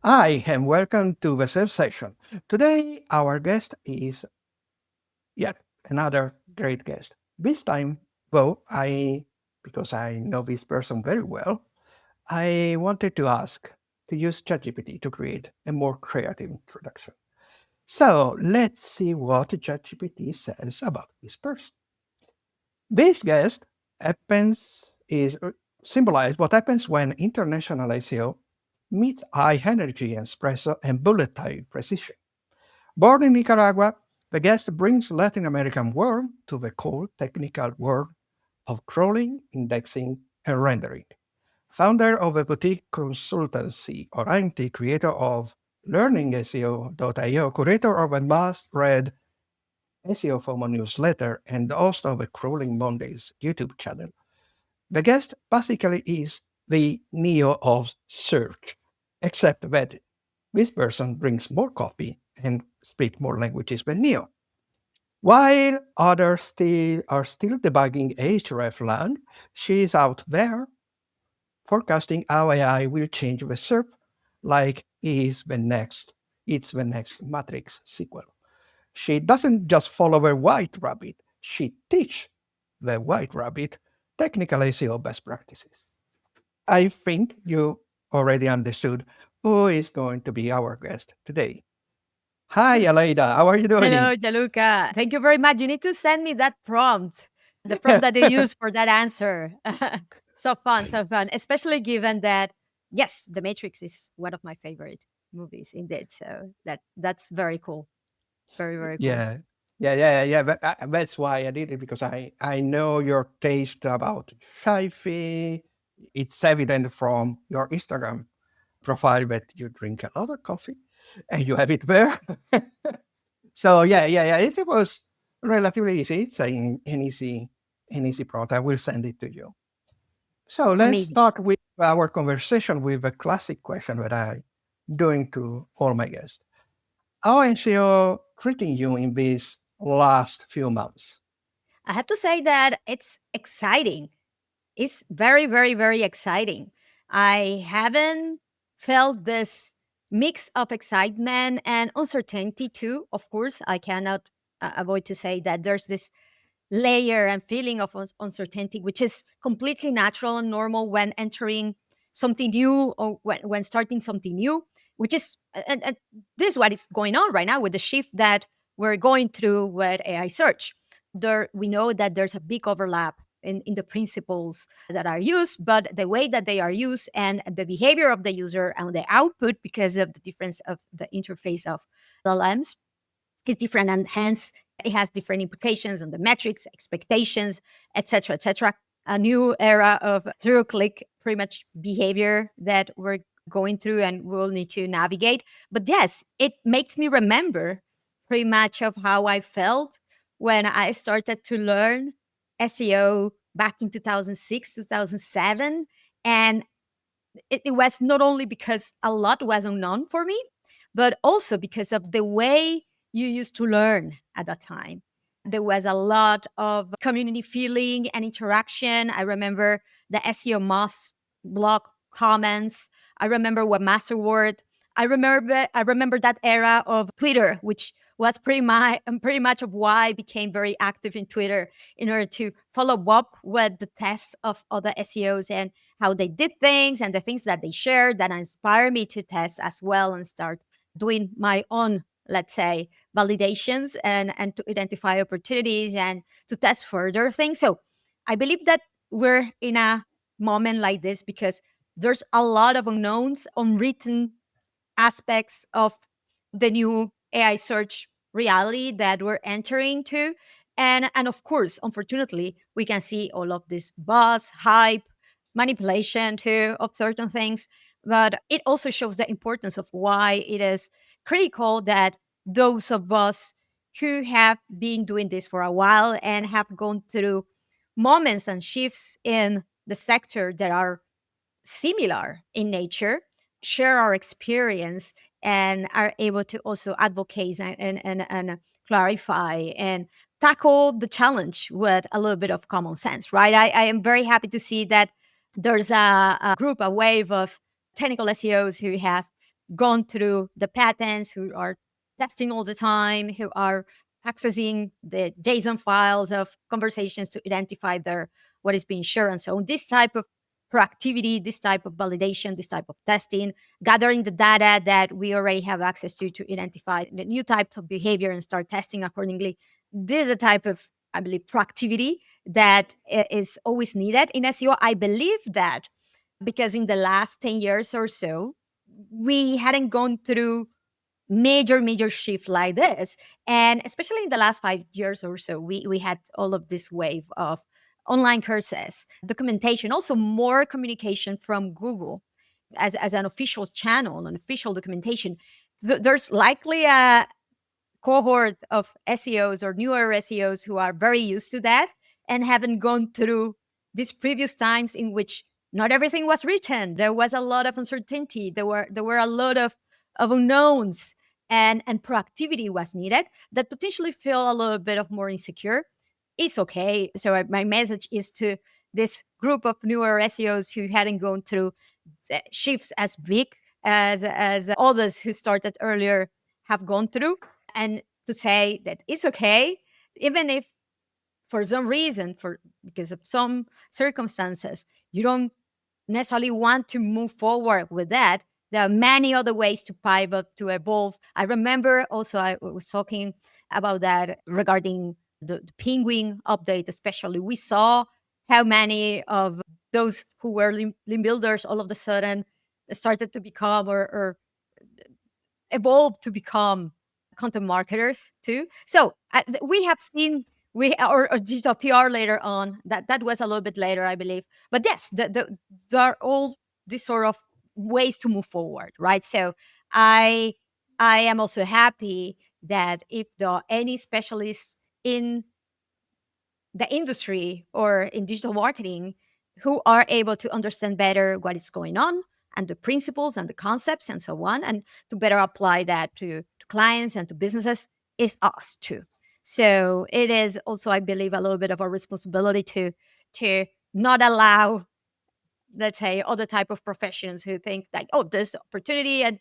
Hi, and welcome to the SEO session. Today, our guest is yet another great guest. This time, though, because I know this person very well, I wanted to ask to use ChatGPT to create a more creative introduction. So let's see what ChatGPT says about this person. This guest happens is symbolize what happens when international SEO meets high energy espresso and bullet time precision. Born in Nicaragua, the guest brings Latin American world to the cold technical world of crawling, indexing, and rendering. Founder of a boutique consultancy, Oranti, creator of LearningSEO.io, curator of a must-read SEO FOMO newsletter, and host of a Crawling Mondays YouTube channel. The guest basically is the Neo of search, except that this person drinks more coffee and speaks more languages than Neo. While others are still debugging hreflang, she is out there forecasting how AI will change the SERP like it's the next Matrix sequel. She doesn't just follow the white rabbit, she teach the white rabbit technical SEO best practices. I think you already understood who is going to be our guest today. Hi, Aleyda. How are you doing? Hello, Gianluca. Thank you very much. You need to send me that prompt, the prompt that you use for that answer. So fun, so fun. Especially given that, yes, The Matrix is one of my favorite movies, indeed. So that's very cool. Very, very cool. Yeah, yeah. That's why I did it because I know your taste about sci-fi. It's evident from your Instagram profile that you drink a lot of coffee, and you have it there. So yeah. It was relatively easy. It's an easy prompt. I will send it to you. So let's Amazing. start with our conversation with a classic question that I doing to all my guests. How is SEO treating you in these last few months? I have to say that it's exciting. It's very, very, very exciting. I haven't felt this mix of excitement and uncertainty too. Of course, I cannot avoid to say that there's this layer and feeling of uncertainty, which is completely natural and normal when entering something new or when starting something new, which is, and this is what is going on right now with the shift that we're going through with AI search. We know that there's a big overlap in the principles that are used, but the way that they are used and the behavior of the user and the output because of the difference of the interface of LLMs is different, and hence it has different implications on the metrics, expectations, etc., etc. A new era of zero click pretty much behavior that we're going through and we'll need to navigate. But yes, it makes me remember pretty much of how I felt when I started to learn SEO back in 2006, 2007. And it was not only because a lot was unknown for me, but also because of the way you used to learn at that time. There was a lot of community feeling and interaction. I remember the SEO Moss blog comments. I remember Webmasterword. I remember that era of Twitter, which was pretty much of why I became very active in Twitter in order to follow up with the tests of other SEOs and how they did things and the things that they shared that inspired me to test as well and start doing my own, let's say, validations and to identify opportunities and to test further things. So I believe that we're in a moment like this because there's a lot of unknowns, unwritten aspects of the new AI search reality that we're entering to. And of course, unfortunately, we can see all of this buzz, hype, manipulation too of certain things. But it also shows the importance of why it is critical that those of us who have been doing this for a while and have gone through moments and shifts in the sector that are similar in nature, share our experience, and are able to also advocate and clarify and tackle the challenge with a little bit of common sense, right? I am very happy to see that there's a group, a wave of technical SEOs who have gone through the patents, who are testing all the time, who are accessing the JSON files of conversations to identify their what is being shared and so on. This type of proactivity, this type of validation, this type of testing, gathering the data that we already have access to identify the new types of behavior and start testing accordingly. This is a type of, I believe, proactivity that is always needed in SEO. I believe that because in the last 10 years or so, we hadn't gone through major shift like this, and especially in the last 5 years or so, we had all of this wave of online courses, documentation, also more communication from Google as an official channel, an official documentation. There's likely a cohort of SEOs or newer SEOs who are very used to that and haven't gone through these previous times in which not everything was written. There was a lot of uncertainty. There were a lot of unknowns, and proactivity was needed that potentially feel a little bit of more insecure. It's okay. So my message is to this group of newer SEOs who hadn't gone through shifts as big as others who started earlier have gone through, and to say that it's okay, even if for some reason, for because of some circumstances, you don't necessarily want to move forward with that. There are many other ways to pivot, to evolve. I remember also I was talking about that regarding the Penguin update, especially. We saw how many of those who were link builders all of a sudden started to become or evolve to become content marketers too. So we have seen or digital PR later on. That was a little bit later, I believe. But yes, there are all these sort of ways to move forward, right? So I I am also happy that if there are any specialists in the industry or in digital marketing who are able to understand better what is going on and the principles and the concepts and so on, and to better apply that to clients and to businesses, is us too. So it is also, I believe, a little bit of a responsibility to not allow, let's say, other type of professions who think like, oh, there's opportunity and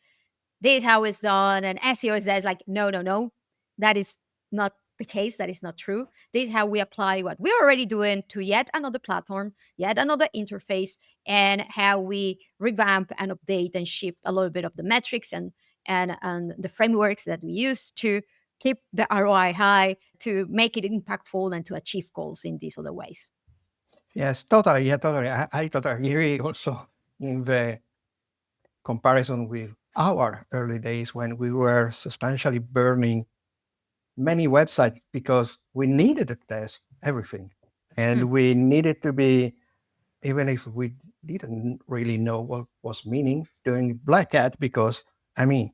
this is how it's done, and SEO is that. It's like, no, no, no, that is not the case. That is not true. This is how we apply what we're already doing to yet another platform, yet another interface, and how we revamp and update and shift a little bit of the metrics and the frameworks that we use to keep the ROI high, to make it impactful, and to achieve goals in these other ways. Yes, totally. Yeah, totally. I totally agree also in the comparison with our early days when we were substantially burning many websites because we needed to test everything. Mm. And we needed to be, even if we didn't really know what was meaning, doing black hat because, I mean,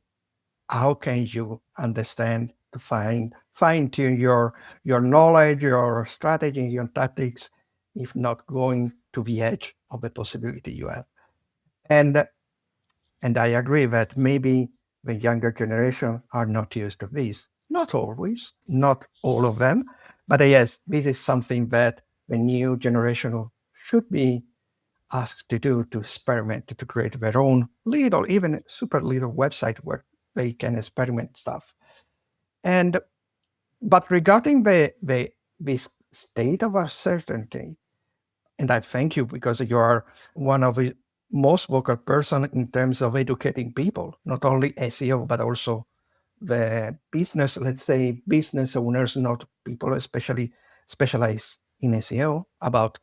how can you understand to fine tune your knowledge, your strategy, your tactics, if not going to the edge of the possibility you have? And and I agree that maybe the younger generation are not used to this. Not always, not all of them, but yes, this is something that the new generation should be asked to do, to experiment, to create their own little, even super little website where they can experiment stuff. And but regarding the this state of uncertainty, and I thank you because you are one of the most vocal person in terms of educating people, not only SEO but also the business, let's say business owners, not people especially specialized in SEO, about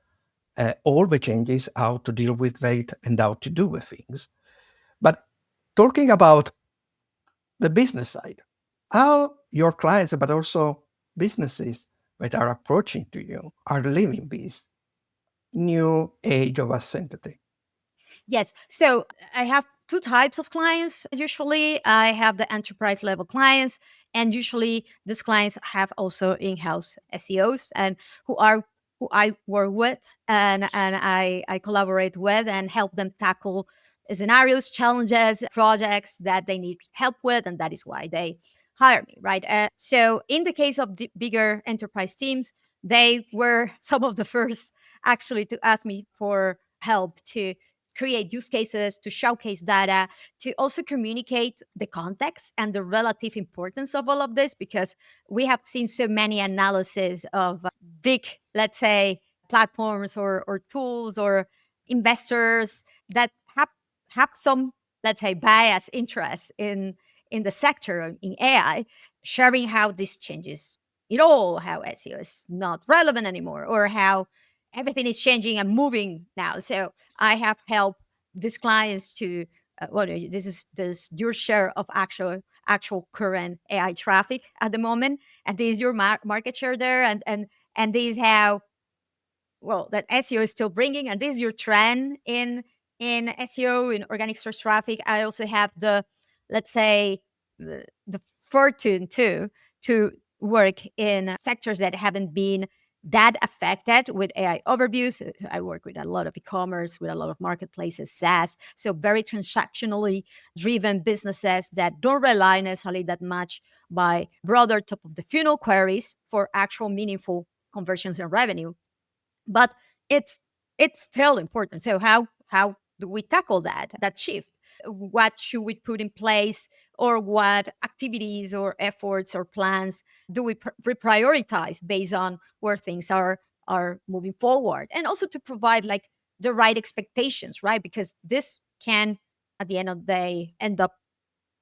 all the changes, how to deal with that and how to do the things. But talking about the business side, how your clients, but also businesses that are approaching to you, are living this new age of uncertainty. Yes. So I have two types of clients. Usually, I have the enterprise level clients, and usually these clients have also in-house SEOs and who are who I work with and I collaborate with and help them tackle scenarios, challenges, projects that they need help with, and that is why they hire me, right? So in the case of the bigger enterprise teams, they were some of the first actually to ask me for help to create use cases, to showcase data, to also communicate the context and the relative importance of all of this, because we have seen so many analyses of big, let's say, platforms or tools or investors that have some, let's say, bias interest in the sector in AI, sharing how this changes it all, how SEO is not relevant anymore, or how everything is changing and moving now. So I have helped these clients to this your share of actual current AI traffic at the moment, and this is your market share there, and this is how well that SEO is still bringing, and this is your trend in SEO in organic source traffic. I also have the, let's say, the fortune to work in sectors that haven't been that affected with AI overviews. So I work with a lot of e-commerce, with a lot of marketplaces, SaaS, so very transactionally driven businesses that don't rely necessarily that much by broader top of the funnel queries for actual meaningful conversions and revenue, but it's it's still important. So how do we tackle that shift? What should we put in place, or what activities or efforts or plans do we reprioritize based on where things are moving forward, and also to provide like the right expectations, right? Because this can, at the end of the day, end up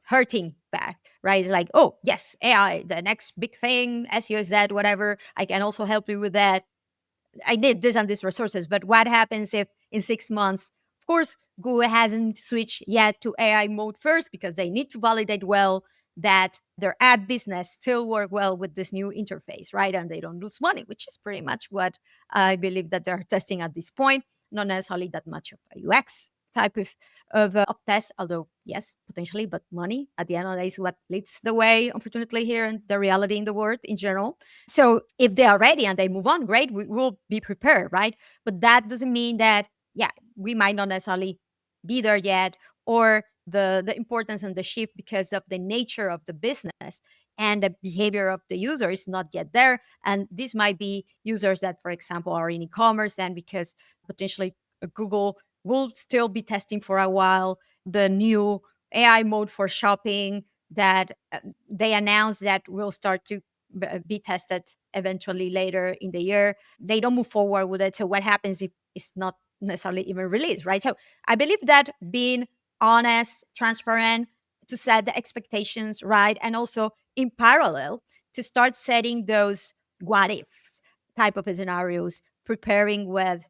hurting back, right? It's like, oh yes, AI, the next big thing, SEO is that, whatever, I can also help you with that. I need this and these resources. But what happens if in 6 months, of course, Google hasn't switched yet to AI mode first, because they need to validate well that their ad business still work well with this new interface, right? And they don't lose money, which is pretty much what I believe that they're testing at this point. Not necessarily that much of a UX type of test, although yes, potentially, but money at the end of the day is what leads the way, unfortunately, here, and the reality in the world in general. So if they are ready and they move on, great, we will be prepared, right? But that doesn't mean that, yeah, we might not necessarily be there yet, or the importance and the shift because of the nature of the business and the behavior of the user is not yet there. And this might be users that, for example, are in e-commerce, then because potentially Google will still be testing for a while the new AI mode for shopping that they announced that will start to be tested eventually later in the year. They don't move forward with it. So what happens if it's not necessarily even released, right? So I believe that being honest, transparent, to set the expectations right, and also in parallel to start setting those what ifs type of scenarios, preparing with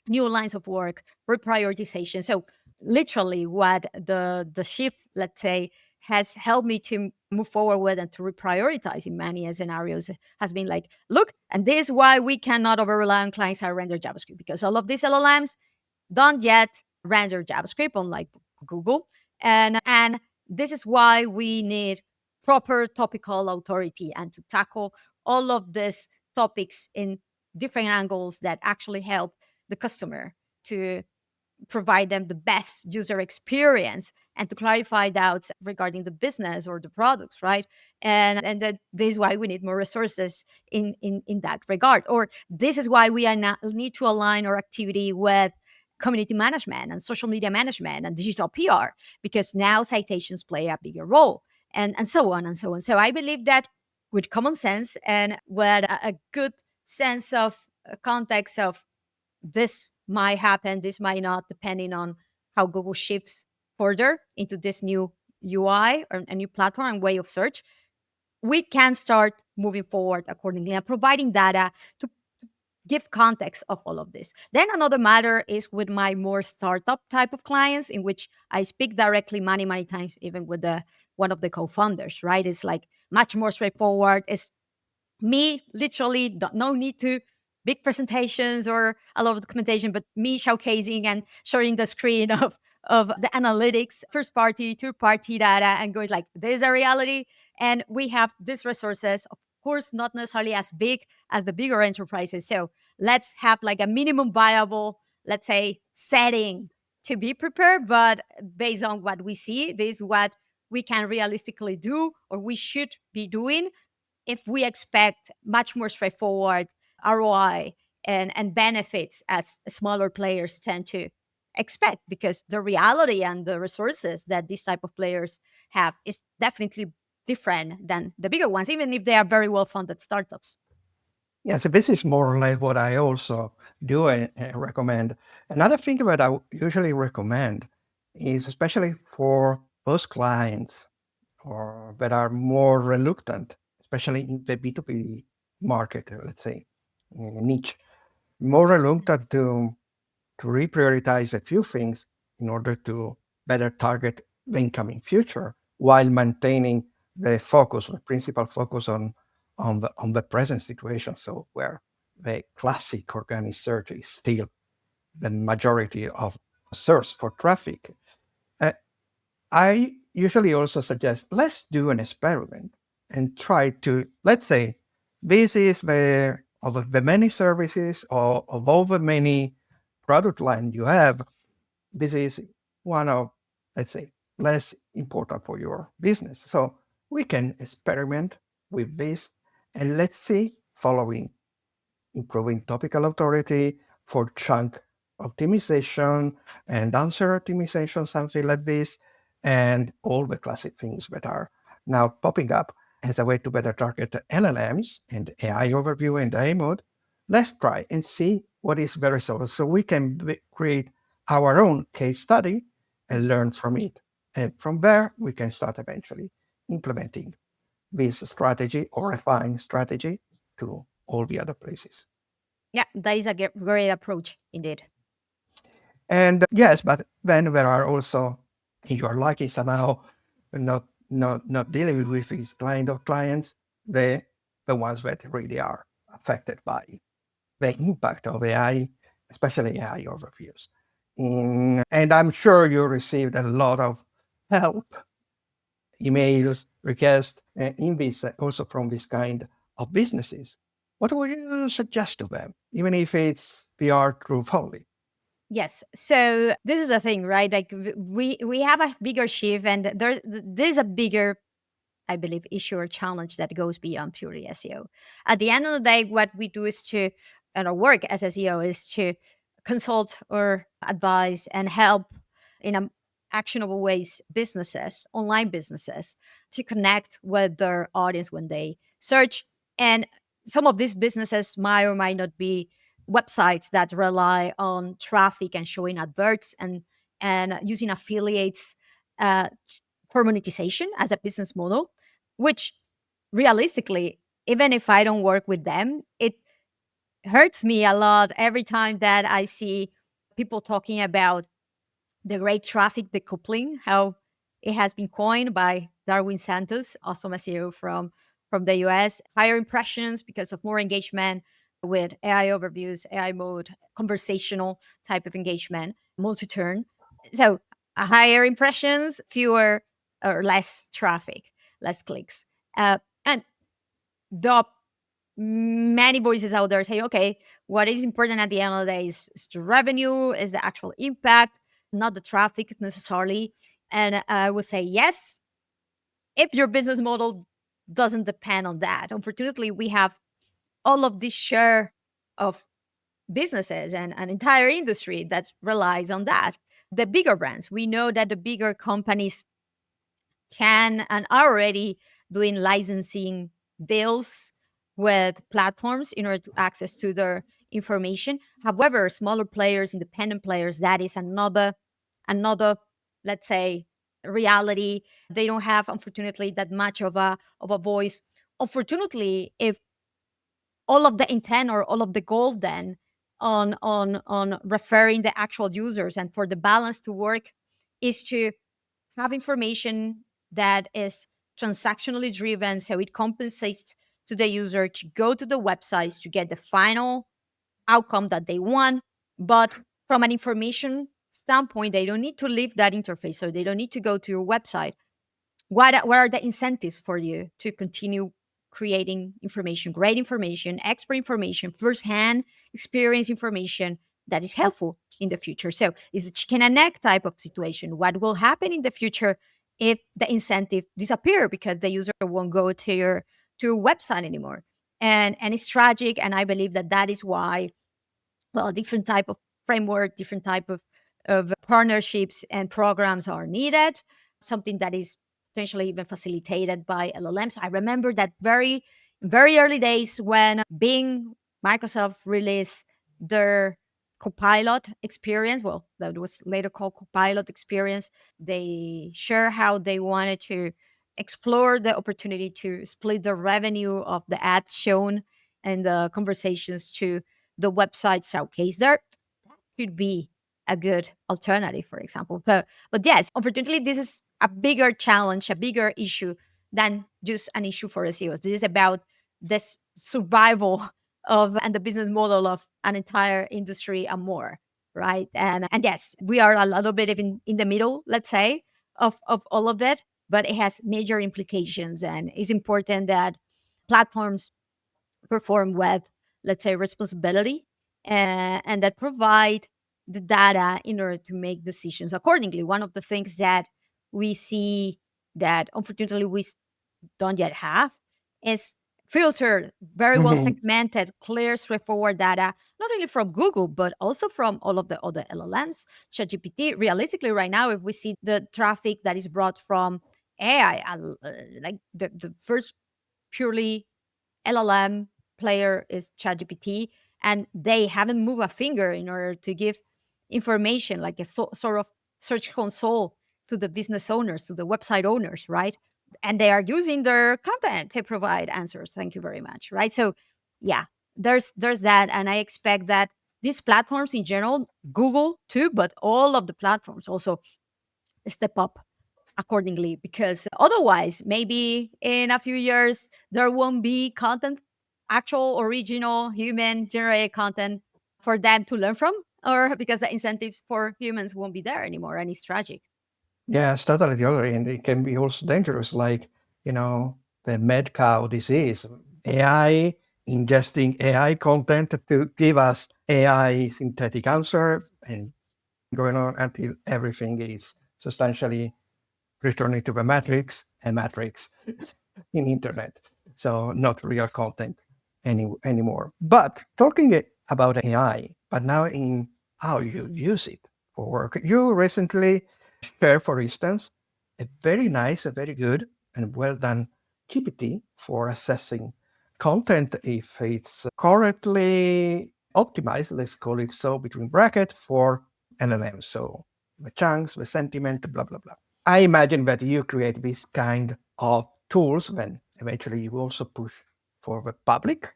new lines of work, reprioritization. So literally what the shift, let's say, has helped me to move forward with and to reprioritize in many scenarios has been like, look, and this is why we cannot over rely on clients that render JavaScript, because all of these LLMs don't yet render JavaScript, unlike Google. And this is why we need proper topical authority and to tackle all of these topics in different angles that actually help the customer to provide them the best user experience and to clarify doubts regarding the business or the products, right? And that this is why we need more resources in that regard, or this is why we are not, need to align our activity with community management and social media management and digital PR, because now citations play a bigger role, and so on and so on. So I believe that with common sense and with a good sense of context of this might happen, this might not, depending on how Google shifts further into this new UI or a new platform and way of search, we can start moving forward accordingly and providing data to give context of all of this. Then another matter is with my more startup type of clients, in which I speak directly many times, even with the one of the co-founders, right? It's like much more straightforward. It's me literally no need to big presentations or a lot of documentation, but me showcasing and showing the screen of the analytics, first party, third party data, and going like, this is a reality, and we have these resources, of course not necessarily as big as the bigger enterprises. So let's have like a minimum viable, let's say, setting to be prepared, but based on what we see, this is what we can realistically do or we should be doing if we expect much more straightforward ROI and benefits as smaller players tend to expect, because the reality and the resources that these type of players have is definitely different than the bigger ones, even if they are very well funded startups. Yeah, so this is more or less what I also do and recommend. Another thing that I usually recommend is, especially for those clients or that are more reluctant, especially in the B2B market, let's say, niche, more reluctant to reprioritize a few things in order to better target the incoming future while maintaining the focus, the principal focus on the present situation. So where the classic organic search is still the majority of source for traffic. Uh, I usually also suggest let's do an experiment and try to, let's say, this is the of the many services or of all the many product line you have, this is one of, let's say, less important for your business. So we can experiment with this and let's see, following improving topical authority for chunk optimization and answer optimization, something like this, and all the classic things that are now popping up as a way to better target the LLMs and AI overview and AI mode. Let's try and see what is the result so we can create our own case study and learn from it. And from there, we can start eventually implementing this strategy or refine strategy to all the other places. Yeah, that is a great approach indeed. And yes, but then there are also, if you are lucky somehow, not dealing with these kind of clients, the ones that really are affected by the impact of AI, especially AI overviews. And I'm sure you received a lot of help, emails, requests, in this also from this kind of businesses. What would you suggest to them, even if it's PR truth only? Yes. So this is the thing, right? Like we have a bigger shift, and there's a bigger, I believe, issue or challenge that goes beyond purely SEO. At the end of the day, what we do is to, and our work as SEO is to consult or advise and help in actionable ways businesses, online businesses, to connect with their audience when they search. And some of these businesses might or might not be websites that rely on traffic and showing adverts and using affiliates uh, for monetization as a business model, which realistically, even if I don't work with them, it hurts me a lot every time that I see people talking about the great traffic decoupling, how it has been coined by Darwin Santos, awesome SEO from the US. Higher impressions because of more engagement with AI overviews, AI mode, conversational type of engagement, multi-turn. So higher impressions, fewer or less traffic, less clicks. And the many voices out there say, okay, what is important at the end of the day is the revenue, is the actual impact, not the traffic necessarily. And I would say yes, if your business model doesn't depend on that. Unfortunately, we have all of this share of businesses and an entire industry that relies on that. The bigger brands, we know that the bigger companies can and are already doing licensing deals with platforms in order to access to their information. However, smaller players, independent players, that is another, let's say, reality. They don't have, unfortunately, that much of a voice. Unfortunately, if all of the intent or all of the goal then on referring the actual users and for the balance to work is to have information that is transactionally driven, so it compensates to the user to go to the websites to get the final outcome that they want. But from an information standpoint, they don't need to leave that interface, so they don't need to go to your website. What are the incentives for you to continue creating information, great information, expert information, firsthand experience information that is helpful in the future? So it's a chicken and egg type of situation. What will happen in the future if the incentive disappear because the user won't go to your website anymore? And it's tragic. And I believe that that is why, well, different type of framework, different type of of partnerships and programs are needed, something that is potentially even facilitated by LLMs. I remember that very early days when Bing, Microsoft released their Copilot experience. Well, that was later called Copilot experience. They share how they wanted to explore the opportunity to split the revenue of the ads shown and the conversations to the website showcase there. That could be a good alternative, for example. But yes, unfortunately, this is a bigger challenge, a bigger issue than just an issue for SEOs. This is about the survival of and the business model of an entire industry and more, right? And yes, we are a little bit in the middle, let's say, of all of it, but it has major implications, and it's important that platforms perform with, let's say, responsibility, and that provide the data in order to make decisions accordingly. One of the things that we see that unfortunately don't yet have is filtered, very well Mhm. segmented, clear, straightforward data, not only from Google, but also from all of the other LLMs, ChatGPT. Realistically, right now, if we see the traffic that is brought from AI, like the first purely LLM player is ChatGPT, and they haven't moved a finger in order to give information like a sort of search console to the business owners, to the website owners, right? And they are using their content to provide answers. Thank you very much, right? So, yeah, there's that, and I expect that these platforms in general, Google too, but all of the platforms also step up accordingly, because otherwise maybe in a few years there won't be content, actual original human generated content for them to learn from, or because the incentives for humans won't be there anymore, and it's tragic. Yes, totally the other end. It can be also dangerous, like, the mad cow disease. AI ingesting AI content to give us AI synthetic answer and going on until everything is substantially returning to the matrix and matrix in internet. So not real content anymore. But talking about AI, but now in how you use it for work. You recently shared, for instance, a very nice, a very good and well done GPT for assessing content if it's correctly optimized, let's call it so, between brackets for LLM. So the chunks, the sentiment, blah, blah, blah. I imagine that you create this kind of tools when eventually you also push for the public,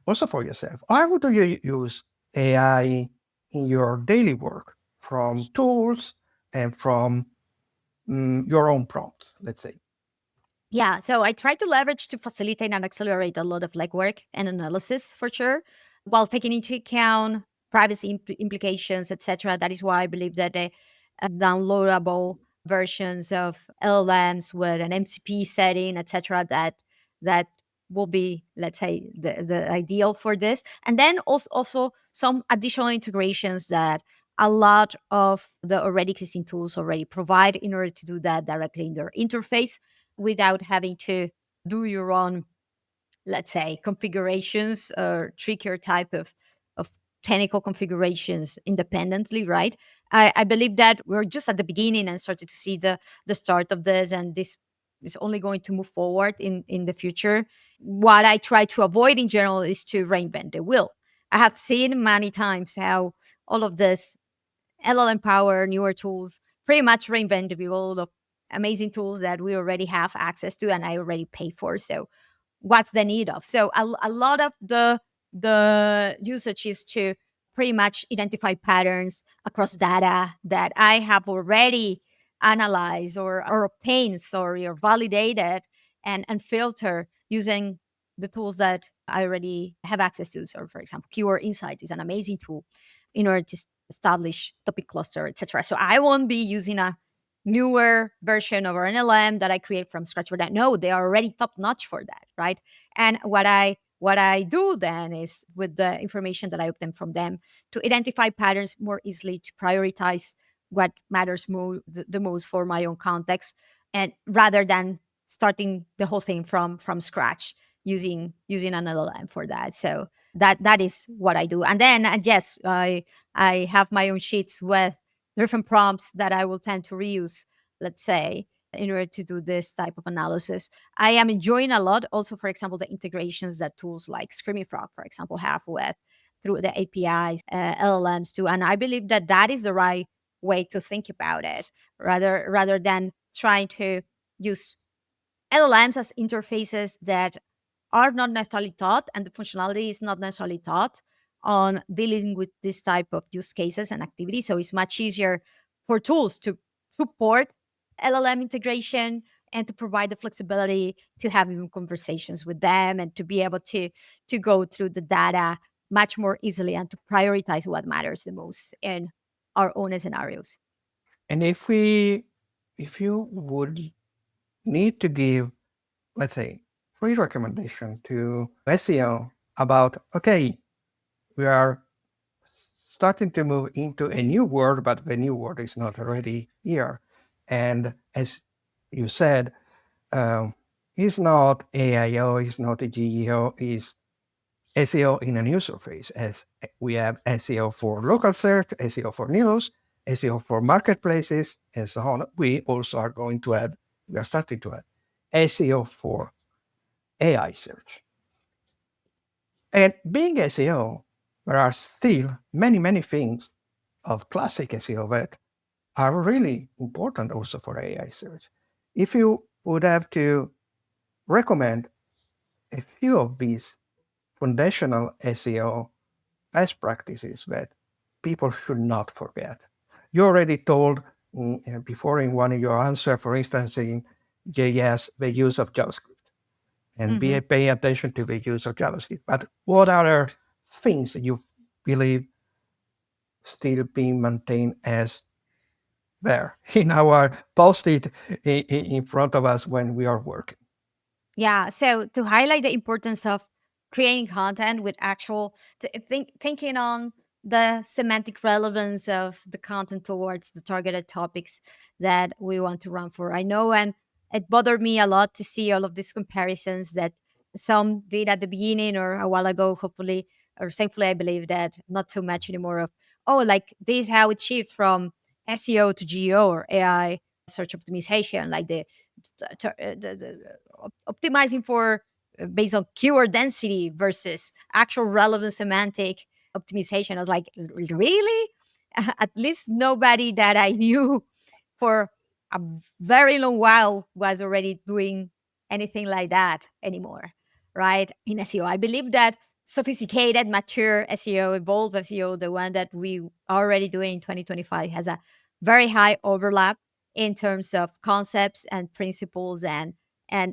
also for yourself. How do you use AI in your daily work from tools and from your own prompts, let's say? Yeah, so I try to leverage to facilitate and accelerate a lot of legwork and analysis for sure, while taking into account privacy implications, etc. That is why I believe that the downloadable versions of LLMs with an MCP setting, etc., that will be, let's say, the ideal for this. And then also some additional integrations that a lot of the already existing tools already provide in order to do that directly in their interface without having to do your own, let's say, configurations or trickier type of technical configurations independently, right? I believe that we're just at the beginning and started to see the start of this, and this is only going to move forward in the future. What I try to avoid in general is to reinvent the wheel. I have seen many times how all of this LLM power, newer tools, pretty much reinvent the wheel of amazing tools that we already have access to and I already pay for. So what's the need of? So a lot of the usage is to pretty much identify patterns across data that I have already analyzed or obtained, sorry, or validated and filter using the tools that I already have access to. So, for example, Keyword Insights is an amazing tool in order to establish topic cluster, etc. So I won't be using a newer version of an LLM that I create from scratch for that. No, they are already top notch for that, right? And what I do then is with the information that I obtain from them to identify patterns more easily, to prioritize what matters the most for my own context, and rather than starting the whole thing from scratch using an LLM for that. So that is what I do. And then yes, I have my own sheets with different prompts that I will tend to reuse, let's say, in order to do this type of analysis. I am enjoying a lot also, for example, the integrations that tools like Screaming Frog, for example, have with through the APIs, LLMs too. And I believe that that is the right way to think about it, rather than trying to use LLMs as interfaces that are not necessarily taught, and the functionality is not necessarily taught on dealing with this type of use cases and activities. So it's much easier for tools to support LLM integration and to provide the flexibility to have even conversations with them and to be able to go through the data much more easily and to prioritize what matters the most in our own scenarios. And if you would need to give, let's say, free recommendation to SEO about, okay, we are starting to move into a new world, but the new world is not already here. And as you said, it's not AIO, it's not a GEO, it's SEO in a new surface. As we have SEO for local search, SEO for news, SEO for marketplaces, and so on. We also are going to add, we are starting to add SEO for AI search. And being SEO, there are still many, many things of classic SEO that are really important also for AI search. If you would have to recommend a few of these foundational SEO best practices that people should not forget. You already told before in one of your answers, for instance, in JS, the use of JavaScript and Mhm. be pay attention to the use of JavaScript. But what other things you believe still being maintained as there in our post-it in front of us when we are working? Yeah. So to highlight the importance of creating content with actual thinking on the semantic relevance of the content towards the targeted topics that we want to run for. I know, and it bothered me a lot to see all of these comparisons that some did at the beginning or a while ago, hopefully, or thankfully, I believe that not so much anymore of, oh, like this is how it shifts from SEO to GEO or AI search optimization, like optimizing for based on keyword density versus actual relevant semantic optimization. I was like, really? At least nobody that I knew for a very long while was already doing anything like that anymore, right? In SEO, I believe that sophisticated, mature SEO, evolved SEO, the one that we are already doing in 2025, has a very high overlap in terms of concepts and principles and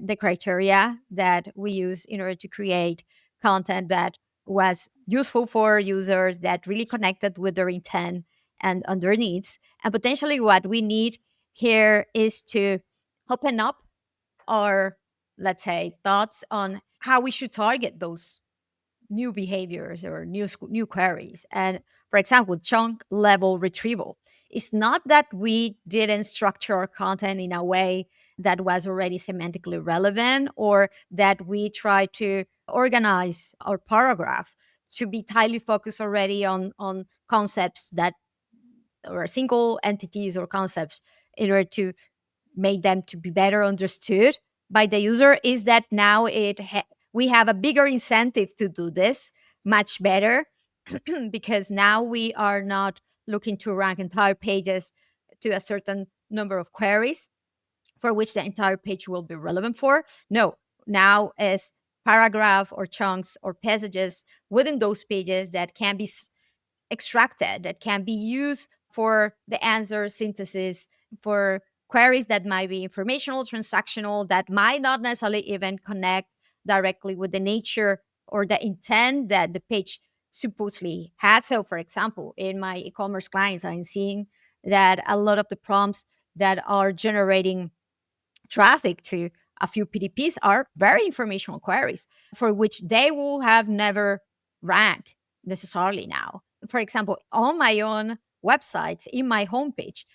the criteria that we use in order to create content that was useful for users, that really connected with their intent and their needs. And potentially what we need here is to open up our, let's say, thoughts on how we should target those new behaviors or new queries. And for example, chunk level retrieval. It's not that we didn't structure our content in a way that was already semantically relevant or that we try to organize our paragraph to be tightly focused already on concepts that or single entities or concepts in order to make them to be better understood by the user. Is that now we have a bigger incentive to do this much better because now we are not looking to rank entire pages to a certain number of queries for which the entire page will be relevant for. No, now is paragraph or chunks or passages within those pages that can be extracted, that can be used for the answer synthesis, for queries that might be informational, transactional, that might not necessarily even connect directly with the nature or the intent that the page supposedly has. So, for example, in my e commerce clients, I'm seeing that a lot of the prompts that are generating traffic to a few PDPs are very informational queries for which they will have never ranked necessarily now. For example, on my own websites, in my homepage,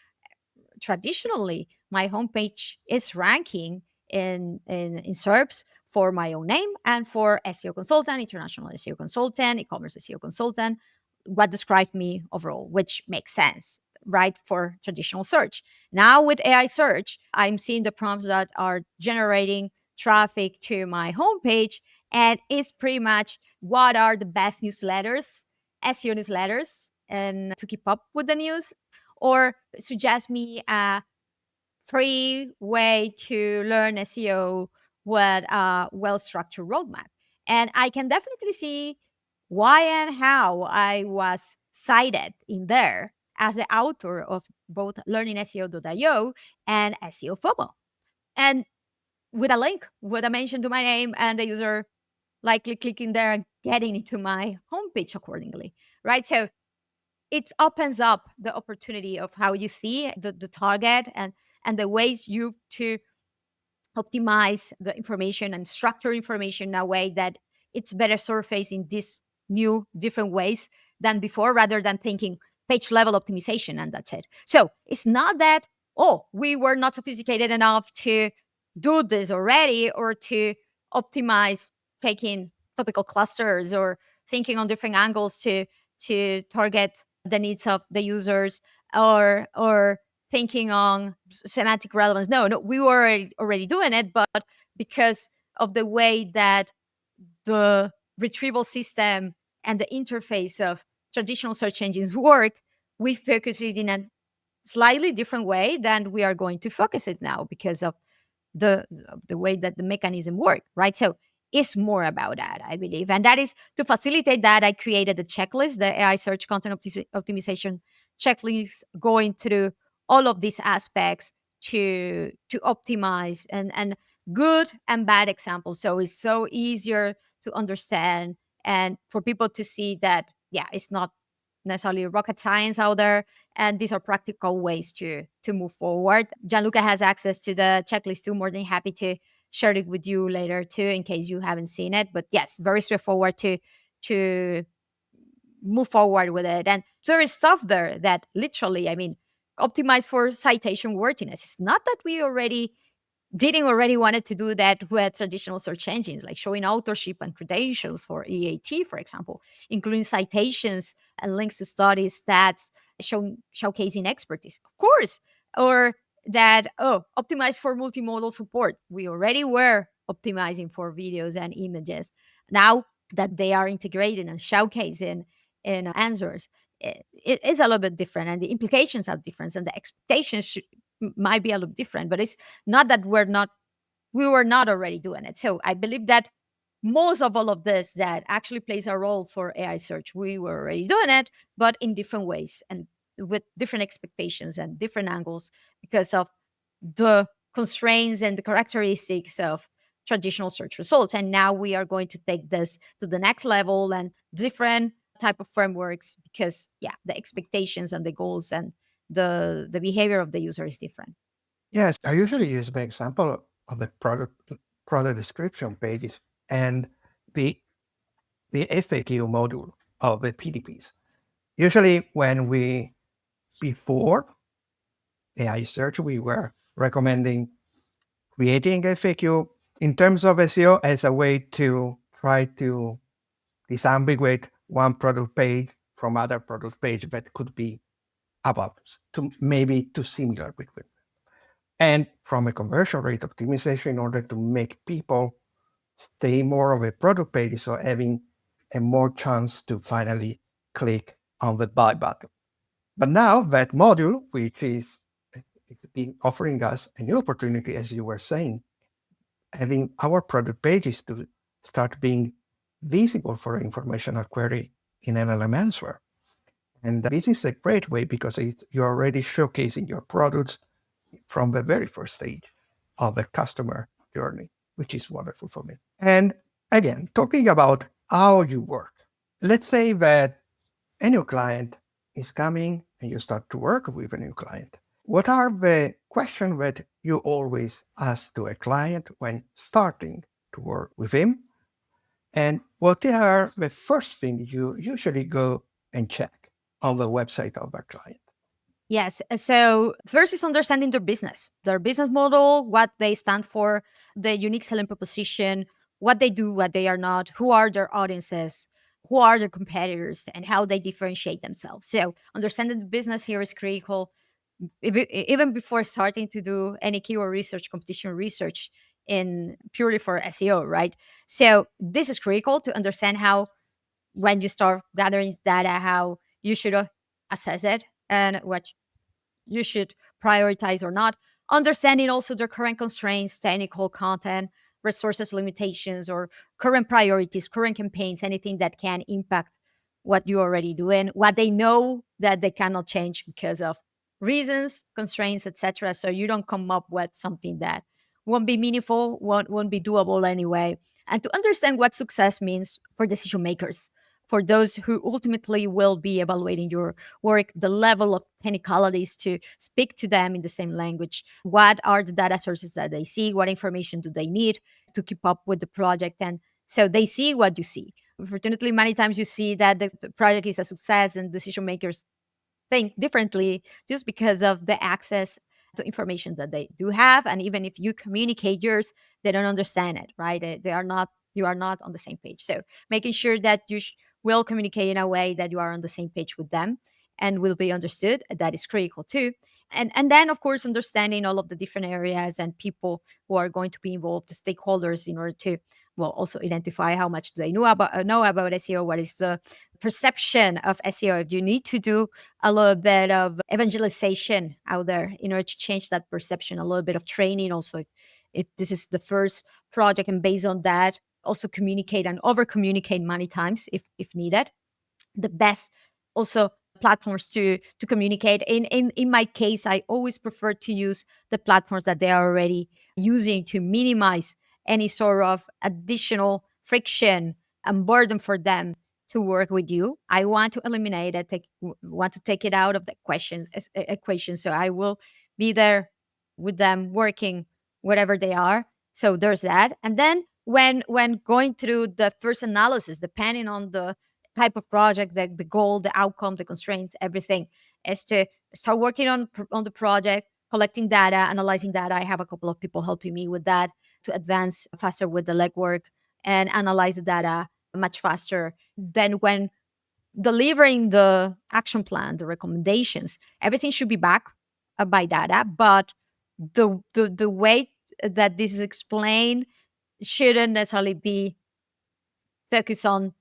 traditionally, my homepage is ranking in SERPs for my own name and for SEO consultant, international SEO consultant, e commerce SEO consultant, what described me overall, which makes sense. right for traditional search. Now with AI search, I'm seeing the prompts that are generating traffic to my homepage, and it's pretty much what are the best newsletters, SEO newsletters, and to keep up with the news, or suggest me a free way to learn SEO with a well structured roadmap. And I can definitely see why and how I was cited in there as the author of both learningseo.io and SEO FOMO. And with a link, with a mention to my name, and the user likely clicking there and getting into my homepage accordingly, right? So it opens up the opportunity of how you see the target and the ways you to optimize the information and structure information in a way that it's better surfaced in these new different ways than before, rather than thinking page level optimization and that's it. So it's not that, oh, we were not sophisticated enough to do this already, or to optimize taking topical clusters or thinking on different angles to target the needs of the users, or thinking on semantic relevance. No, no, we were already doing it, but because of the way that the retrieval system and the interface of traditional search engines work, we focus it in a slightly different way than we are going to focus it now because of the way that the mechanism work, right? So it's more about that, I believe, and that is to facilitate that. I created the checklist, the AI search content optimization checklist, going through all of these aspects to optimize and good and bad examples. So it's so easier to understand and for people to see that yeah, it's not necessarily rocket science out there, and these are practical ways to move forward. Gianluca has access to the checklist too. More than happy to share it with you later too, in case you haven't seen it. But yes, very straightforward to move forward with it. And so there is stuff there that literally, I mean, optimize for citation worthiness. It's not that we already didn't already wanted to do that with traditional search engines, like showing authorship and credentials for EAT, for example, including citations and links to studies, stats, showcasing expertise, of course. Or that, oh, optimize for multimodal support. We already were optimizing for videos and images. Now that they are integrated and showcasing in answers, it is a little bit different, and the implications are different, and the expectations might be a little different. But it's not that we were not already doing it. So I believe that most of all of this that actually plays a role for AI search, we were already doing it, but in different ways and with different expectations and different angles because of the constraints and the characteristics of traditional search results. And now we are going to take this to the next level and different type of frameworks because yeah, the expectations and the goals and the behavior of the user is different. Yes, I usually use the example of the product description pages and the the FAQ module of the PDPs. Usually, when we before AI search, we were recommending creating FAQ in terms of SEO as a way to try to disambiguate one product page from other product page that could be about to maybe too similar between. And from a conversion rate optimization in order to make people stay more of a product page, so having a more chance to finally click on the buy button. But now that module, which is it's been offering us a new opportunity, as you were saying, having our product pages to start being visible for informational query in LLM answer. And this is a great way because you're already showcasing your products from the very first stage of the customer journey, which is wonderful for me. And again, talking about how you work, let's say that a new client is coming and you start to work with a new client. What are the questions that you always ask to a client when starting to work with him? And what are the first things you usually go and check on the website of a client? Yes. So first is understanding their business model, what they stand for, the unique selling proposition, what they do, what they are not, who are their audiences, who are the competitors and how they differentiate themselves. So understanding the business here is critical, even before starting to do any keyword research, competition research in purely for SEO, right? So this is critical to understand how, when you start gathering data, how you should assess it and what you should prioritize or not. Understanding also the current constraints, technical content, resources limitations, or current priorities, current campaigns, anything that can impact what you're already doing, what they know that they cannot change because of reasons, constraints, etc. So you don't come up with something that won't be meaningful, won't be doable anyway. And to understand what success means for decision makers, for those who ultimately will be evaluating your work, the level of technicalities to speak to them in the same language. What are the data sources that they see? What information do they need to keep up with the project? And so they see what you see. Unfortunately, many times you see that the project is a success and decision makers think differently just because of the access to information that they do have. And even if you communicate yours, they don't understand it, right? They are not, you are not on the same page. So making sure that you will communicate in a way that you are on the same page with them and will be understood, that is critical too. And then of course understanding all of the different areas and people who are going to be involved, the stakeholders, in order to, well, also identify how much they know about SEO, what is the perception of SEO. If you need to do a little bit of evangelization out there in order to change that perception, a little bit of training also, if this is the first project, and based on that also communicate and over communicate many times if needed. The best also platforms to communicate in my case, I always prefer to use the platforms that they are already using to minimize any sort of additional friction and burden for them to work with you. I want to eliminate it, want to take it out of the equation. So I will be there with them working wherever they are. So there's that. And then when going through the first analysis, depending on the type of project, the goal, the outcome, the constraints, everything, is to start working on the project, collecting data, analyzing data. I have a couple of people helping me with that to advance faster with the legwork and analyze the data much faster. Then when delivering the action plan, the recommendations, everything should be backed by data, but the way that this is explained shouldn't necessarily be focused on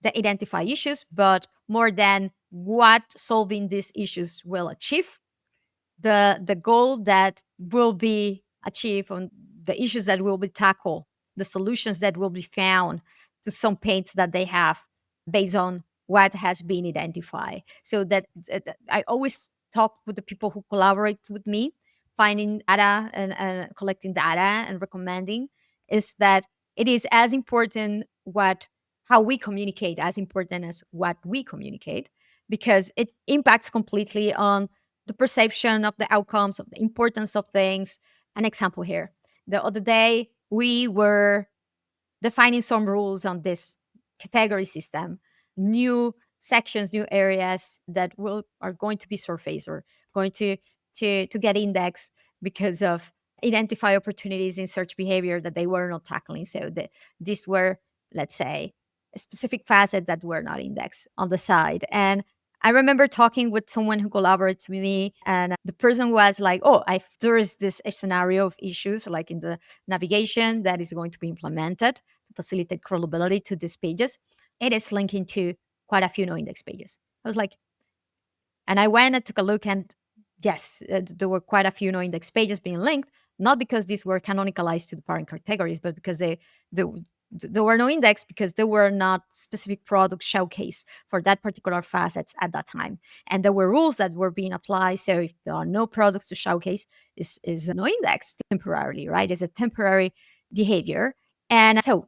the identify issues, but more than what solving these issues will achieve, the goal that will be achieved, on the issues that will be tackled, the solutions that will be found to some pains that they have based on what has been identified. So that I always talk with the people who collaborate with me, finding data and collecting data and recommending, is that it is as important what how we communicate as important as what we communicate, because it impacts completely on the perception of the outcomes, of the importance of things. An example here. The other day, we were defining some rules on this category system, new sections, new areas that will are going to be surfaced or going to get indexed because of identify opportunities in search behavior that they were not tackling. So these were, let's say, a specific facet that were not indexed on the side. And I remember talking with someone who collaborates with me, and the person was like, "Oh, there is this scenario of issues like in the navigation that is going to be implemented to facilitate crawlability to these pages. It is linking to quite a few no index pages." I was like, and I went and took a look, and yes, there were quite a few no index pages being linked, not because these were canonicalized to the parent categories, but because they there were no index because there were not specific product showcase for that particular facets at that time. And there were rules that were being applied. So if there are no products to showcase, is no index temporarily, right? It's a temporary behavior. And so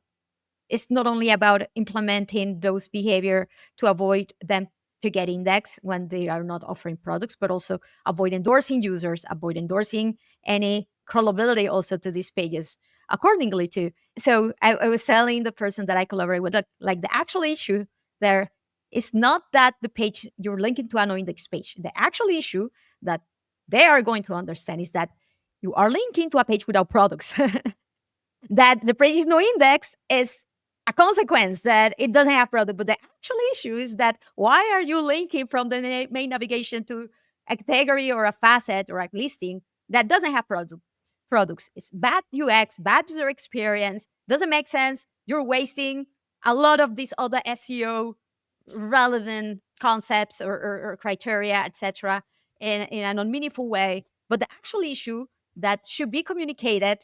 it's not only about implementing those behavior to avoid them to get indexed when they are not offering products, but also avoid endorsing users, avoid endorsing any crawlability also to these pages accordingly to. So I was telling the person that I collaborate with, like the actual issue there is not that the page you're linking to a no index page. The actual issue that they are going to understand is that you are linking to a page without products. That the page no index is a consequence that it doesn't have product. But the actual issue is that why are you linking from the main navigation to a category or a facet or a listing that doesn't have products? It's bad UX, bad user experience, doesn't make sense. You're wasting a lot of these other SEO relevant concepts or criteria, etc., in a non-meaningful way. But the actual issue that should be communicated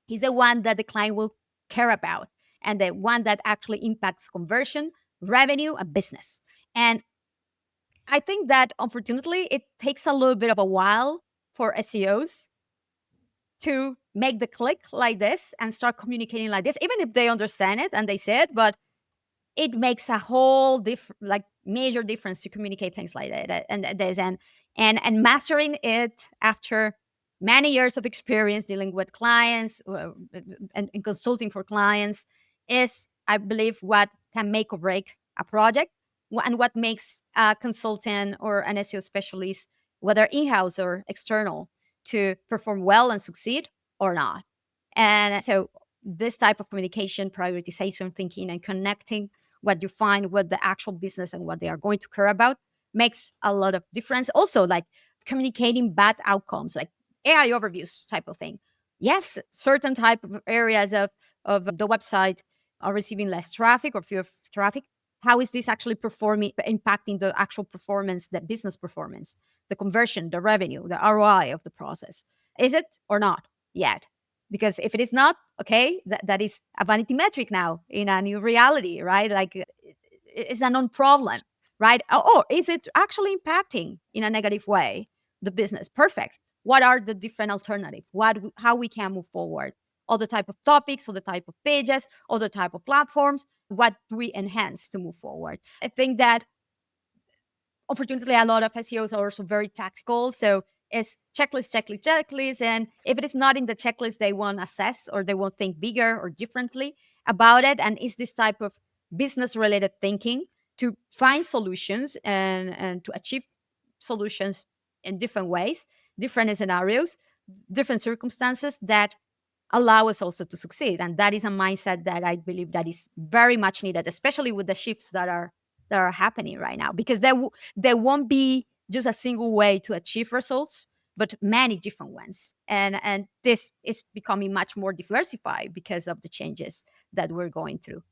is the one that the client will care about and the one that actually impacts conversion, revenue, and business. And I think that unfortunately, it takes a little bit of a while for SEOs to make the click like this and start communicating like this, even if they understand it and they say it, but it makes a whole like major difference to communicate things like that and this and mastering it after many years of experience dealing with clients and consulting for clients is, I believe, what can make or break a project and what makes a consultant or an SEO specialist, whether in-house or external, to perform well and succeed or not. And so this type of communication, prioritization thinking, and connecting what you find with the actual business and what they are going to care about makes a lot of difference. Also, like communicating bad outcomes, like AI overviews type of thing. Yes, certain type of areas of the website are receiving less traffic or fewer traffic. How is this actually performing, impacting the actual performance, the business performance, the conversion, the revenue, the ROI of the process? Is it or not yet? Because if it is not, okay, that is a vanity metric now in a new reality, right? Like it's a non-problem, right? Or is it actually impacting in a negative way the business? Perfect. What are the different alternatives? How we can move forward? All the type of topics, all the type of pages, all the type of platforms. What do we enhance to move forward? I think that unfortunately, a lot of SEOs are also very tactical. So it's checklist, checklist, checklist. And if it is not in the checklist, they won't assess or they won't think bigger or differently about it. And it's this type of business related thinking to find solutions and to achieve solutions in different ways, different scenarios, different circumstances that allow us also to succeed. And that is a mindset that I believe that is very much needed, especially with the shifts that are happening right now, because there won't be just a single way to achieve results, but many different ones. And this is becoming much more diversified because of the changes that we're going through.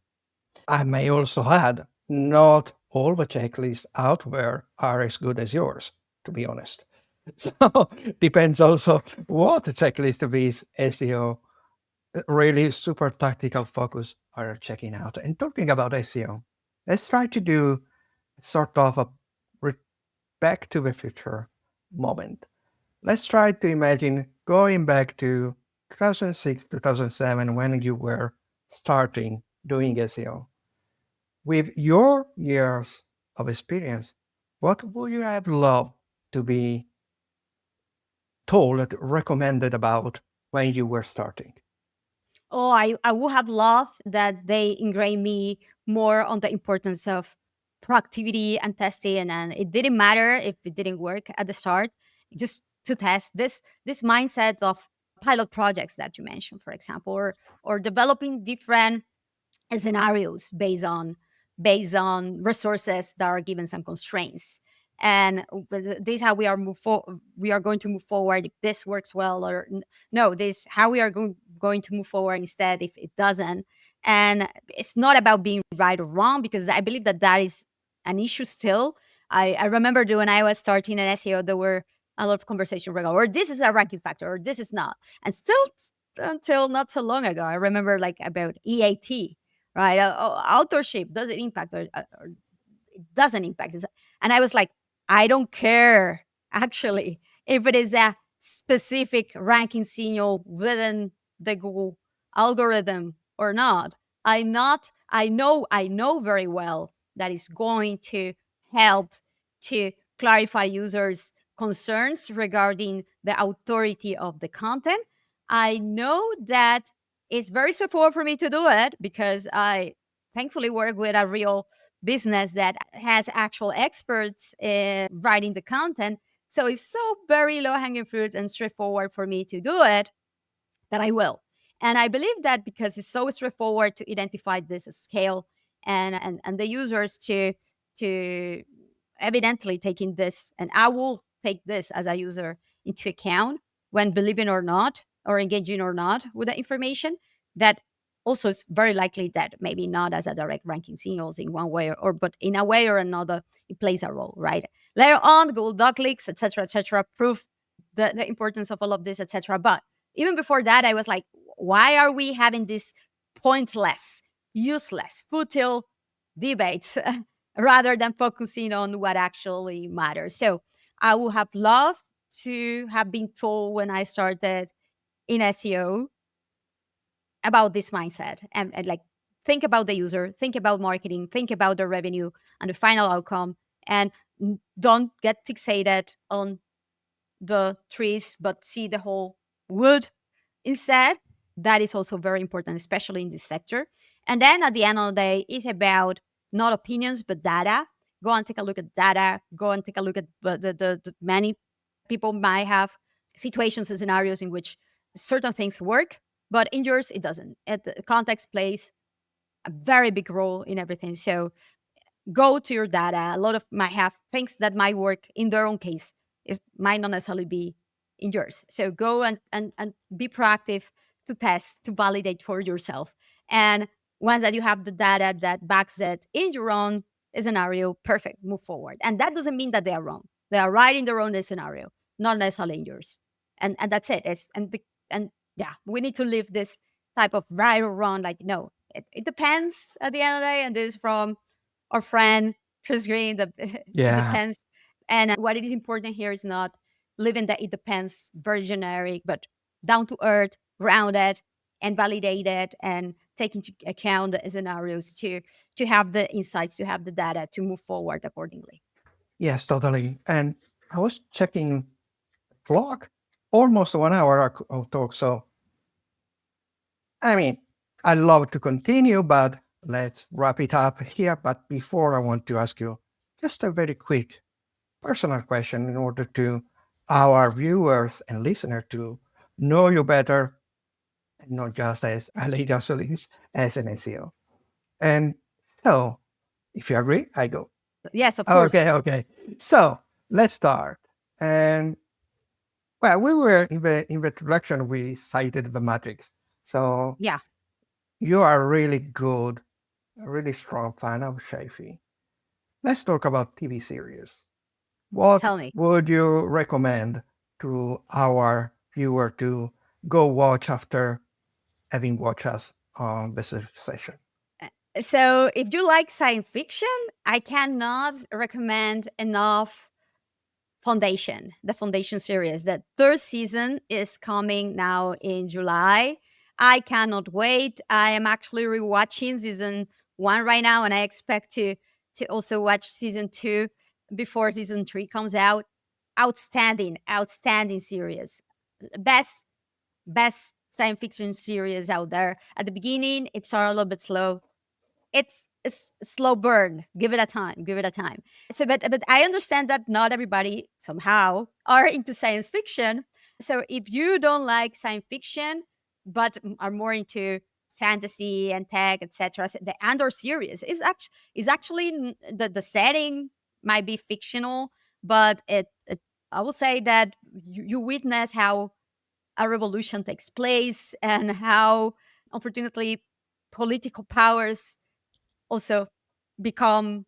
I may also add, not all the checklists out there are as good as yours, to be honest. So depends also what checklist these SEO really super tactical focus are checking out. And talking about SEO, let's try to do sort of a back to the future moment. Let's try to imagine going back to 2006, 2007, when you were starting doing SEO. With your years of experience, what would you have loved to be told, recommended about when you were starting? Oh, I would have loved that they ingrained me more on the importance of proactivity and testing. And it didn't matter if it didn't work at the start, just to test this mindset of pilot projects that you mentioned, for example, or developing different scenarios based on resources that are given some constraints. And this is how we are going to move forward if this works well, or no, this how we are going to move forward instead if it doesn't. And it's not about being right or wrong, because I believe that that is an issue still. I remember when I was starting an SEO, there were a lot of conversation regarding, or this is a ranking factor, or this is not. And still, until not so long ago, I remember like about EAT, right? Authorship, does it impact or it doesn't impact us? And I was like, I don't care actually if it is a specific ranking signal within the Google algorithm or not. I know very well that is going to help to clarify users' concerns regarding the authority of the content. I know that it's very straightforward for me to do it because I thankfully work with a real business that has actual experts in writing the content. So it's so very low hanging fruit and straightforward for me to do it that I will. And I believe that because it's so straightforward to identify this scale, and the users to evidently taking this, and I will take this as a user into account when believing or not, or engaging or not with the information, that also it's very likely that maybe not as a direct ranking signals in one way, or but in a way or another it plays a role, right? Later on, Google Doc leaks, etc., prove the importance of all of this, etc. But even before that, I was like, why are we having this pointless, useless, futile debates rather than focusing on what actually matters? So I would have loved to have been told when I started in SEO about this mindset, and like, think about the user, think about marketing, think about the revenue and the final outcome, and don't get fixated on the trees but see the whole wood instead. That is also very important, especially in this sector. And then at the end of the day, it's about not opinions but data. Go and take a look at data, go and take a look at the many people might have situations and scenarios in which certain things work, but in yours it doesn't. The context plays a very big role in everything. So go to your data. A lot of might have things that might work in their own case, is might not necessarily be in yours. So go and be proactive to test, to validate for yourself. And once that you have the data that backs it in your own scenario, perfect, move forward. And that doesn't mean that they are wrong. They are right in their own scenario, not necessarily in yours. And that's it. And yeah, we need to leave this type of right or wrong. Like, no, it depends at the end of the day. And this is from our friend Chris Green. It Yeah. depends. And what it is important here is not living that it depends very generic, but down to earth, grounded, and validated, and take into account the scenarios to have the insights, to have the data, to move forward accordingly. Yes, totally. And I was checking the clock, almost 1 hour of talk. So, I mean, I'd love to continue, but let's wrap it up here. But before, I want to ask you just a very quick personal question in order to our viewers and listeners to know you better, and not just as Aleyda Solís as an SEO. And so, if you agree, I go. Yes, of course. Okay, okay. So let's start. And well, we were in the introduction, we cited the matrix. So Yeah, you are really good, a really strong fan of Shafi. Let's talk about TV series. What tell me. would you recommend to our viewer to go watch after having watched us on this session? So, if you like science fiction, I cannot recommend enough the Foundation series. The third season is coming now in July. I cannot wait. I am actually rewatching season one right now, and I expect to also watch season two before season three comes out. Outstanding, outstanding series. Best science fiction series out there. At the beginning, it started a little bit slow. It's a slow burn. Give it a time. Give it a time. So, but I understand that not everybody somehow are into science fiction. So if you don't like science fiction, but are more into fantasy and tech, etc., so the Andor series is actually the setting might be fictional, but it I will say that you witness how a revolution takes place, and how unfortunately political powers also become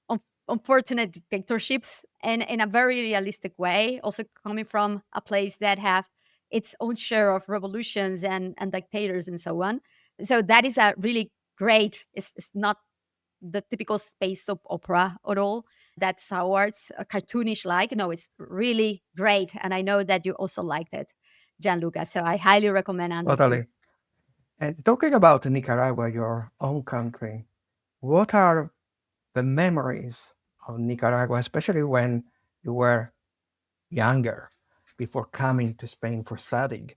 un- unfortunate dictatorships, and in a very realistic way, also coming from a place that have its own share of revolutions and dictators and so on. So that is a really great, it's not the typical space soap opera at all. That's ours, a cartoonish like. No, it's really great. And I know that you also liked it, Gianluca. So I highly recommend Andor too. Totally. And talking about Nicaragua, your own country, what are the memories of Nicaragua, especially when you were younger, before coming to Spain for studying?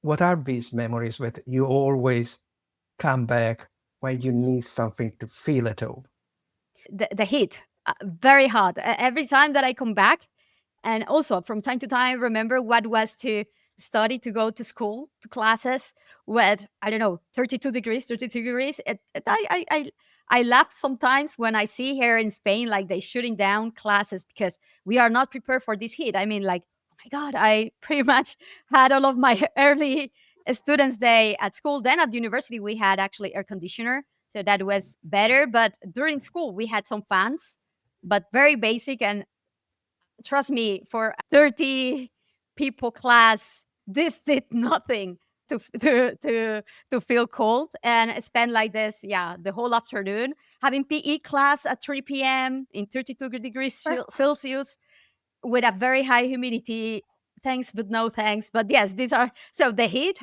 What are these memories that you always come back when you need something to feel at home? The heat, very hot. Every time that I come back, and also from time to time remember what was to study, to go to school, to classes with, I don't know, 32 degrees, 33 degrees. I laugh sometimes when I see here in Spain, like they shooting down classes because we are not prepared for this heat. I mean, like, oh my God, I pretty much had all of my early students day at school. Then at university, we had actually air conditioner. So that was better. But during school, we had some fans, but very basic. And trust me, for 30 people class, this did nothing to feel cold. And I spent like this, yeah, the whole afternoon having PE class at 3 p.m. in 32 degrees Celsius with a very high humidity. Thanks, but no thanks. But yes, these are so the heat,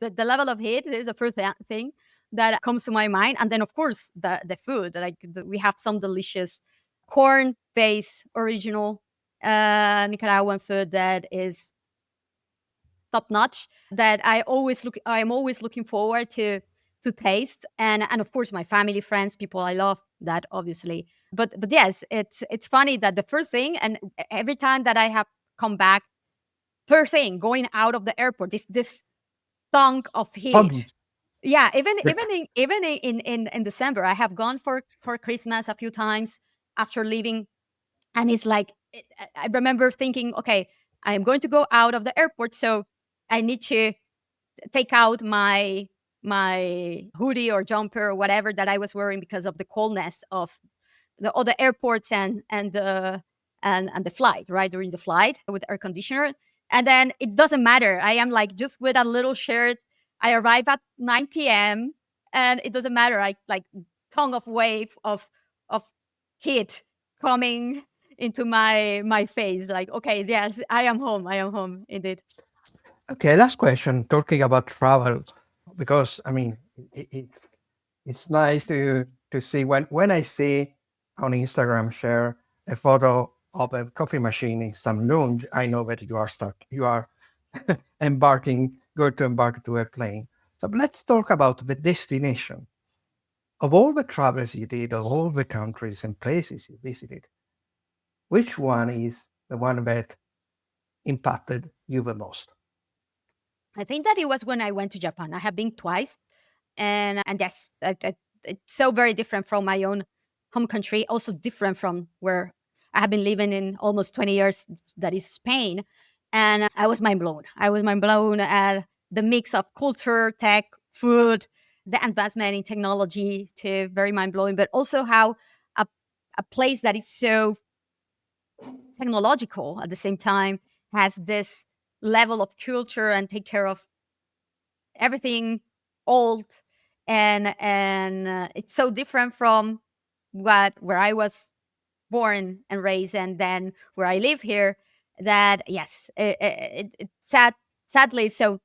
the level of heat is the first thing that comes to my mind. And then, of course, the food. Like we have some delicious corn based original Nicaraguan food that is top notch. That I'm always looking forward to taste. And of course, my family, friends, people I love that obviously. But yes, it's funny that the first thing, and every time that I have come back, first thing going out of the airport, this thunk of Pardon. heat. Yeah, even The- in December, I have gone for Christmas a few times after leaving, and it's like I remember thinking, okay, I am going to go out of the airport, so I need to take out my hoodie or jumper or whatever that I was wearing because of the coldness of the all the airports and the flight, right, during the flight with air conditioner. And then it doesn't matter, I am like just with a little shirt. I arrive at 9 p.m. and it doesn't matter, I like tongue of wave of heat coming into my face, like, okay, yes, I am home indeed. Okay, last question. Talking about travel, because I mean, it's nice to see when I see on Instagram share a photo of a coffee machine in some lounge, I know that you are stuck. You are going to embark to a plane. So let's talk about the destination. Of all the travels you did, of all the countries and places you visited, which one is the one that impacted you the most? I think that it was when I went to Japan. I have been twice, and yes, it's so very different from my own home country. Also different from where I have been living in almost 20 years. That is Spain, and I was mind blown. I was mind blown at the mix of culture, tech, food, the advancement in technology. To very mind blowing, but also how a a place that is so technological at the same time has this level of culture and take care of everything old. And it's so different from what where I was born and raised, and then where I live here, that yes, sadly, so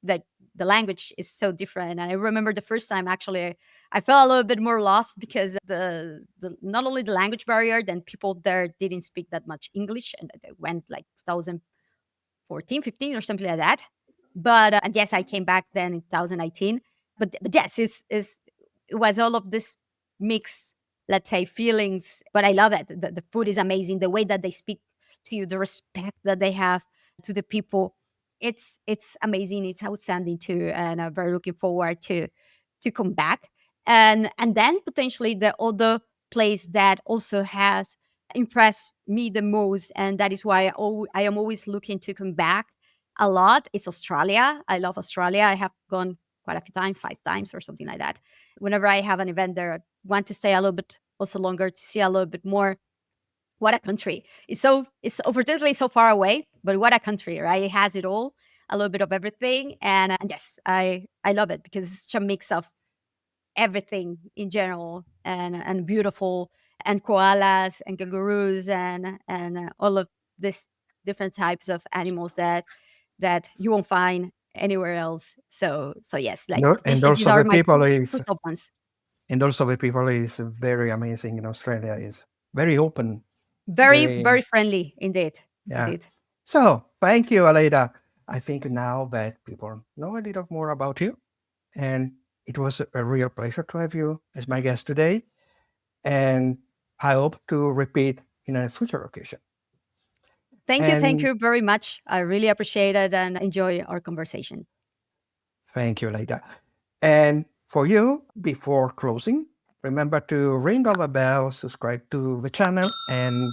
that the language is so different. And I remember the first time actually I felt a little bit more lost because the not only the language barrier, then people there didn't speak that much English, and it went like 2014, 15 or something like that. But and yes, I came back then in 2019. But yes, it was all of this mix, let's say, feelings. But I love it. The food is amazing. The way that they speak to you, the respect that they have to the people, it's amazing. It's outstanding too, and I'm very looking forward to come back. And then potentially the other place that also has impressed me the most, and that is why I am always looking to come back a lot, is Australia. I love Australia. I have gone quite a few times, 5 times or something like that. Whenever I have an event there, I want to stay a little bit also longer to see a little bit more. What a country! It's unfortunately so far away, but what a country, right? It has it all, a little bit of everything, and yes, I love it because it's such a mix of everything in general, and beautiful, and koalas and kangaroos and all of this different types of animals that you won't find anywhere else. So yes, like And potentially these also are the my people two is top ones. very amazing in Australia. Is very open, Very, very very friendly indeed. yeah. Indeed. So thank you, Aleyda. I think now that people know a little more about you, and it was a real pleasure to have you as my guest today. And I hope to repeat in a future occasion. Thank And you very much. I really appreciate it and enjoy our conversation. thank you, Aleyda. And for you, before closing, remember to ring our bell, subscribe to the channel, and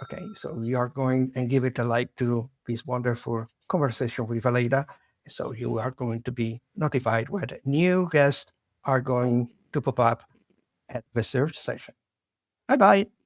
okay, so you are going and give it a like to this wonderful conversation with Aleyda. So you are going to be notified when new guests are going to pop up at the search session. Bye bye.